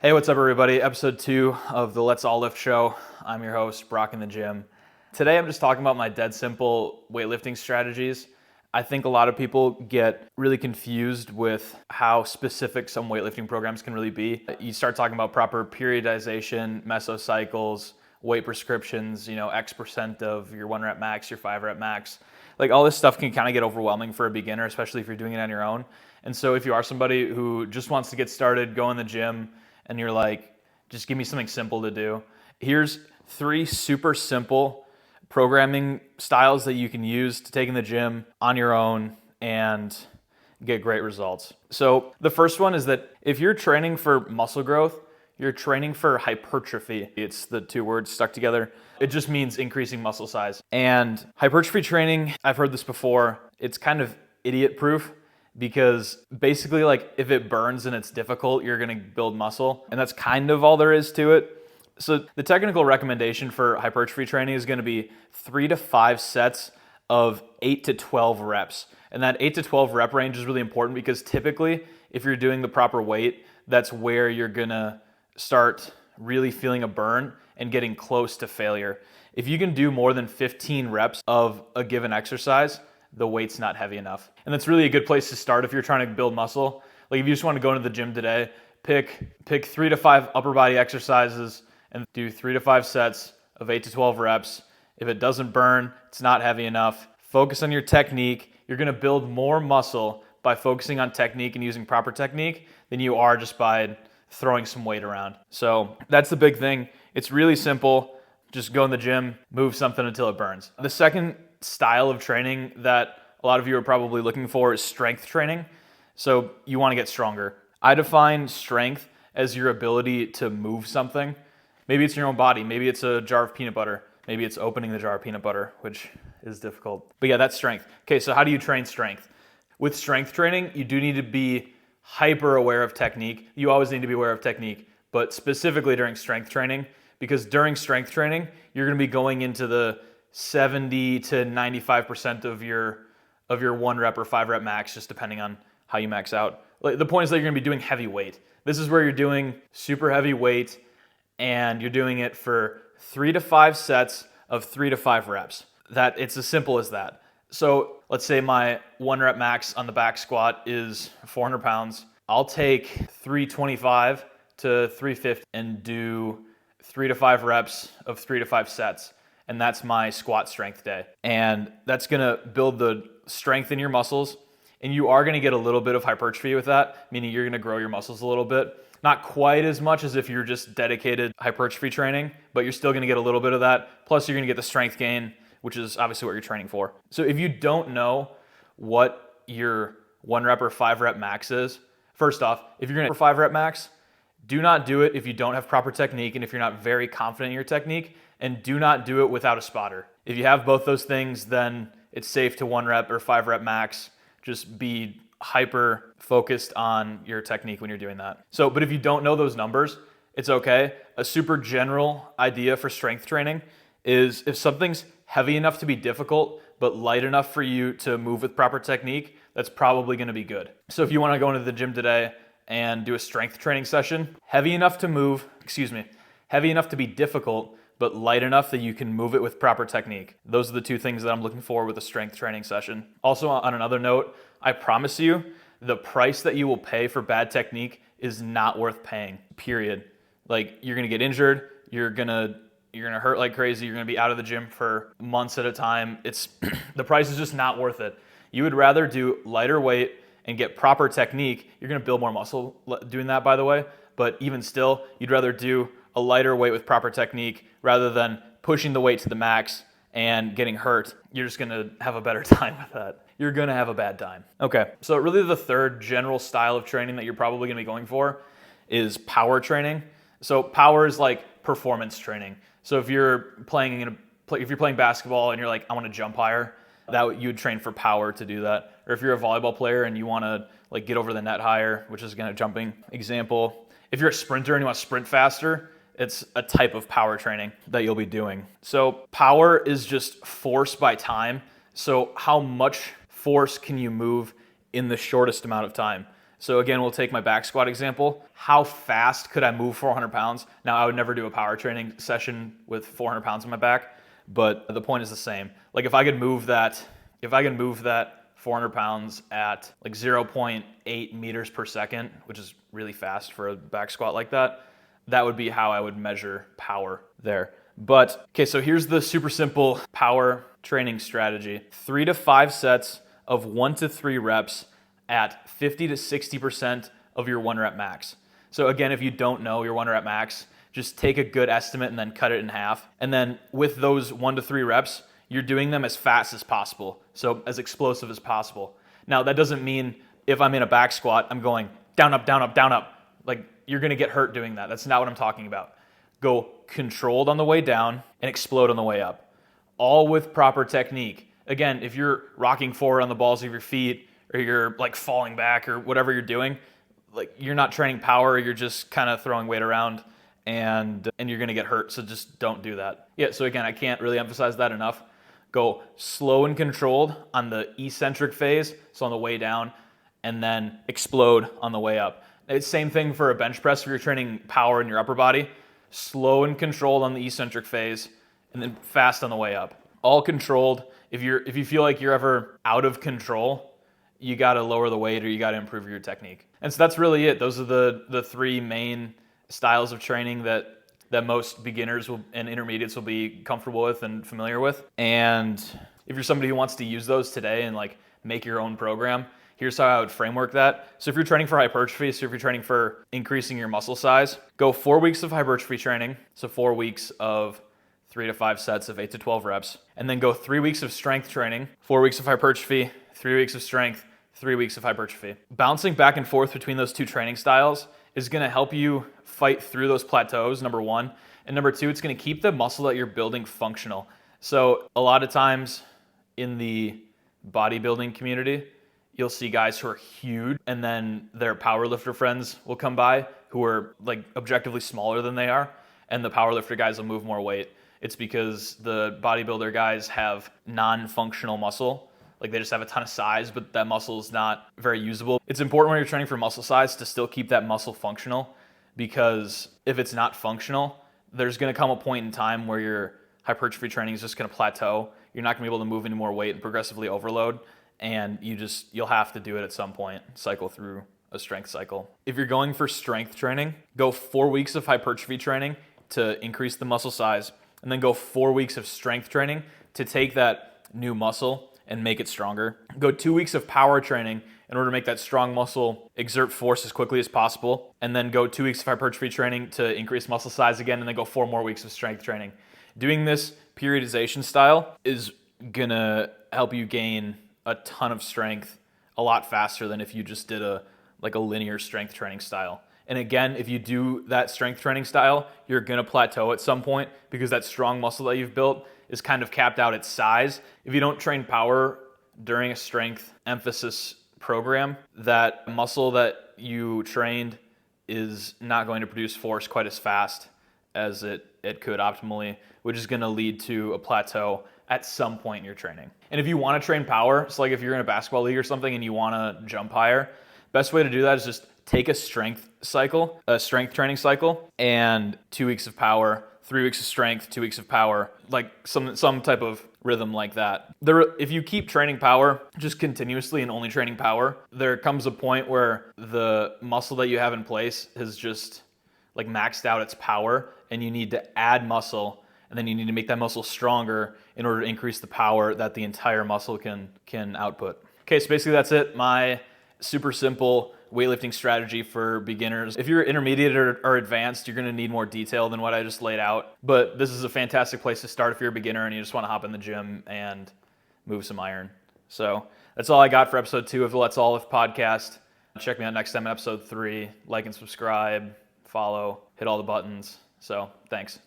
Hey, what's up everybody? Episode 2 of the Let's All Lift show. I'm your host, Brock in the gym. Today I'm just talking about my dead simple weightlifting strategies. I think a lot of people get really confused with how specific some weightlifting programs can really be. You start talking about proper periodization, mesocycles, weight prescriptions, X% of your 1 rep max, your 5 rep max. Like all this stuff can kind of get overwhelming for a beginner, especially if you're doing it on your own. And so if you are somebody who just wants to get started, go in the gym, and you're like, just give me something simple to do. Here's 3 super simple programming styles that you can use to take in the gym on your own and get great results. So the first one is that if you're training for muscle growth, you're training for hypertrophy. It's the 2 words stuck together. It just means increasing muscle size. And hypertrophy training, I've heard this before, it's kind of idiot proof. Because basically, like, if it burns and it's difficult, you're gonna build muscle. And that's kind of all there is to it. So the technical recommendation for hypertrophy training is gonna be 3 to 5 sets of 8 to 12 reps. And that 8 to 12 rep range is really important because typically, if you're doing the proper weight, that's where you're gonna start really feeling a burn and getting close to failure. If you can do more than 15 reps of a given exercise, the weight's not heavy enough. And that's really a good place to start if you're trying to build muscle. Like if you just want to go into the gym today, pick 3 to 5 upper body exercises and do 3 to 5 sets of 8 to 12 reps. If it doesn't burn, it's not heavy enough. Focus on your technique. You're gonna build more muscle by focusing on technique and using proper technique than you are just by throwing some weight around. So that's the big thing. It's really simple. Just go in the gym, move something until it burns. The second style of training that a lot of you are probably looking for is strength training. So you want to get stronger. I define strength as your ability to move something. Maybe it's your own body. Maybe it's a jar of peanut butter. Maybe it's opening the jar of peanut butter, which is difficult. But yeah, that's strength. Okay, so how do you train strength? With strength training, you do need to be hyper aware of technique. You always need to be aware of technique, but specifically during strength training, because during strength training, you're going to be going into the 70 to 95% of your 1 rep or 5 rep max, just depending on how you max out. Like, the point is that you're gonna be doing heavy weight. This is where you're doing super heavy weight and you're doing it for 3 to 5 sets of 3 to 5 reps. That it's as simple as that. So let's say my 1 rep max on the back squat is 400 pounds. I'll take 325 to 350 and do 3 to 5 reps of 3 to 5 sets. And that's my squat strength day. And that's gonna build the strength in your muscles. And you are gonna get a little bit of hypertrophy with that, meaning you're gonna grow your muscles a little bit. Not quite as much as if you're just dedicated hypertrophy training, but you're still gonna get a little bit of that. Plus you're gonna get the strength gain, which is obviously what you're training for. So if you don't know what your 1 rep or 5 rep max is, first off, if you're gonna 5 rep max, do not do it if you don't have proper technique and if you're not very confident in your technique, and do not do it without a spotter. If you have both those things, then it's safe to 1 rep or 5 rep max. Just be hyper focused on your technique when you're doing that. So, but if you don't know those numbers, it's okay. A super general idea for strength training is if something's heavy enough to be difficult, but light enough for you to move with proper technique, that's probably gonna be good. So if you wanna go into the gym today and do a strength training session, heavy enough to be difficult, but light enough that you can move it with proper technique. Those are the 2 things that I'm looking for with a strength training session. Also, on another note, I promise you, the price that you will pay for bad technique is not worth paying, period. Like, you're gonna get injured, you're gonna hurt like crazy, you're gonna be out of the gym for months at a time. The price is just not worth it. You would rather do lighter weight and get proper technique. You're gonna build more muscle doing that, by the way, but even still, you'd rather do a lighter weight with proper technique rather than pushing the weight to the max and getting hurt. You're just gonna have a better time with that. You're gonna have a bad time. Okay, so really the third general style of training that you're probably gonna be going for is power training. So power is like performance training. So if you're playing basketball and you're like, I wanna jump higher, that you would train for power to do that. Or if you're a volleyball player and you wanna like get over the net higher, which is again a jumping example. If you're a sprinter and you wanna sprint faster, it's a type of power training that you'll be doing. So power is just force by time. So how much force can you move in the shortest amount of time? So again, we'll take my back squat example. How fast could I move 400 pounds? Now, I would never do a power training session with 400 pounds on my back, but the point is the same. Like if I could move that 400 pounds at like 0.8 meters per second, which is really fast for a back squat like that, that would be how I would measure power there. But okay, so here's the super simple power training strategy. 3 to 5 sets of 1 to 3 reps at 50 to 60% of your 1 rep max. So again, if you don't know your 1 rep max, just take a good estimate and then cut it in half. And then with those 1 to 3 reps, you're doing them as fast as possible. So as explosive as possible. Now that doesn't mean if I'm in a back squat, I'm going down, up, down, up, down, up. Like you're gonna get hurt doing that. That's not what I'm talking about. Go controlled on the way down and explode on the way up. All with proper technique. Again, if you're rocking forward on the balls of your feet or you're like falling back or whatever you're doing, like you're not training power, you're just kind of throwing weight around and you're gonna get hurt. So just don't do that. Yeah, so again, I can't really emphasize that enough. Go slow and controlled on the eccentric phase, so on the way down, and then explode on the way up. It's same thing for a bench press if you're training power in your upper body. Slow and controlled on the eccentric phase, and then fast on the way up. All controlled. If you feel like you're ever out of control, you gotta lower the weight or you gotta improve your technique. And so that's really it. Those are the 3 main styles of training that most beginners and intermediates will be comfortable with and familiar with. And if you're somebody who wants to use those today and like make your own program, here's how I would framework that. So if you're training for hypertrophy, so if you're training for increasing your muscle size, go 4 weeks of hypertrophy training. So 4 weeks of 3 to 5 sets of 8 to 12 reps. And then go 3 weeks of strength training, 4 weeks of hypertrophy, 3 weeks of strength, 3 weeks of hypertrophy. Bouncing back and forth between those 2 training styles is gonna help you fight through those plateaus, number 1. And number 2, it's gonna keep the muscle that you're building functional. So a lot of times in the bodybuilding community, you'll see guys who are huge and then their powerlifter friends will come by who are like objectively smaller than they are, and the powerlifter guys will move more weight. It's because the bodybuilder guys have non-functional muscle. Like they just have a ton of size, but that muscle is not very usable. It's important when you're training for muscle size to still keep that muscle functional, because if it's not functional, there's gonna come a point in time where your hypertrophy training is just gonna plateau. You're not gonna be able to move any more weight and progressively overload, and you'll have to do it at some point, cycle through a strength cycle. If you're going for strength training, go 4 weeks of hypertrophy training to increase the muscle size, and then go 4 weeks of strength training to take that new muscle and make it stronger. Go 2 weeks of power training in order to make that strong muscle exert force as quickly as possible, and then go 2 weeks of hypertrophy training to increase muscle size again, and then go 4 more weeks of strength training. Doing this periodization style is gonna help you gain a ton of strength a lot faster than if you just did a linear strength training style. And again, if you do that strength training style, you're gonna plateau at some point because that strong muscle that you've built is kind of capped out at size. If you don't train power during a strength emphasis program, that muscle that you trained is not going to produce force quite as fast as it could optimally, which is gonna lead to a plateau at some point in your training. And if you wanna train power, so like if you're in a basketball league or something and you wanna jump higher, best way to do that is just take a strength training cycle, and 2 weeks of power, 3 weeks of strength, 2 weeks of power, like some type of rhythm like that. If you keep training power just continuously and only training power, there comes a point where the muscle that you have in place has just like maxed out its power, and you need to add muscle, and then you need to make that muscle stronger in order to increase the power that the entire muscle can output. Okay, so basically that's it. My super simple weightlifting strategy for beginners. If you're intermediate or advanced, you're gonna need more detail than what I just laid out. But this is a fantastic place to start if you're a beginner and you just wanna hop in the gym and move some iron. So that's all I got for episode 2 of the Let's All Lift podcast. Check me out next time in episode 3. Like and subscribe, follow, hit all the buttons. So thanks.